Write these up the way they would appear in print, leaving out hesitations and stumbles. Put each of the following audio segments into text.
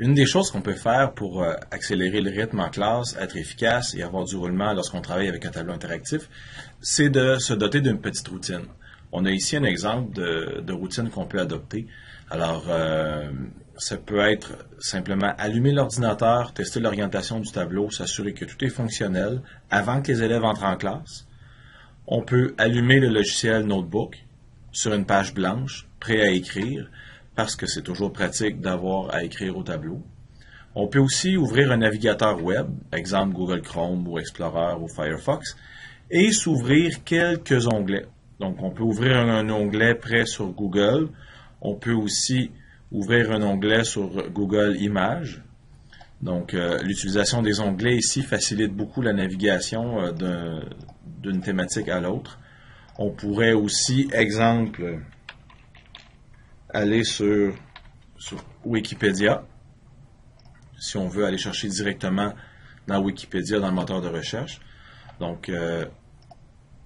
Une des choses qu'on peut faire pour accélérer le rythme en classe, être efficace et avoir du roulement lorsqu'on travaille avec un tableau interactif, c'est de se doter d'une petite routine. On a ici un exemple de routine qu'on peut adopter. Alors, ça peut être simplement allumer l'ordinateur, tester l'orientation du tableau, s'assurer que tout est fonctionnel avant que les élèves entrent en classe. On peut allumer le logiciel Notebook sur une page blanche, prêt à écrire, parce que c'est toujours pratique d'avoir à écrire au tableau. On peut aussi ouvrir un navigateur web, exemple Google Chrome ou Explorer ou Firefox, et s'ouvrir quelques onglets. Donc, on peut ouvrir un onglet prêt sur Google. On peut aussi ouvrir un onglet sur Google Images. Donc, l'utilisation des onglets ici facilite beaucoup la navigation d'une thématique à l'autre. On pourrait aussi, exemple, aller sur Wikipédia, si on veut aller chercher directement dans Wikipédia, dans le moteur de recherche. Donc,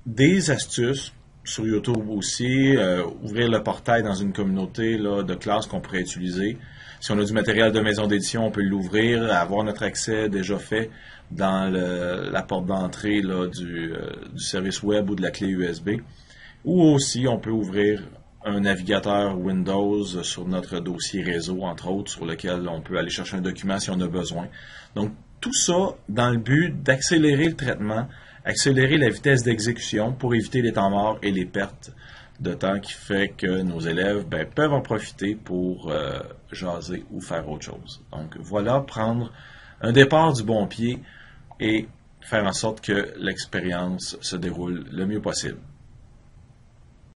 des astuces sur YouTube aussi, ouvrir le portail dans une communauté là, de classe qu'on pourrait utiliser. Si on a du matériel de maison d'édition, on peut l'ouvrir, avoir notre accès déjà fait dans la porte d'entrée du service web ou de la clé USB. Ou aussi, on peut ouvrir un navigateur Windows sur notre dossier réseau, entre autres, sur lequel on peut aller chercher un document si on a besoin. Donc, tout ça dans le but d'accélérer le traitement, accélérer la vitesse d'exécution pour éviter les temps morts et les pertes de temps qui fait que nos élèves peuvent en profiter pour jaser ou faire autre chose. Donc, voilà, prendre un départ du bon pied et faire en sorte que l'expérience se déroule le mieux possible.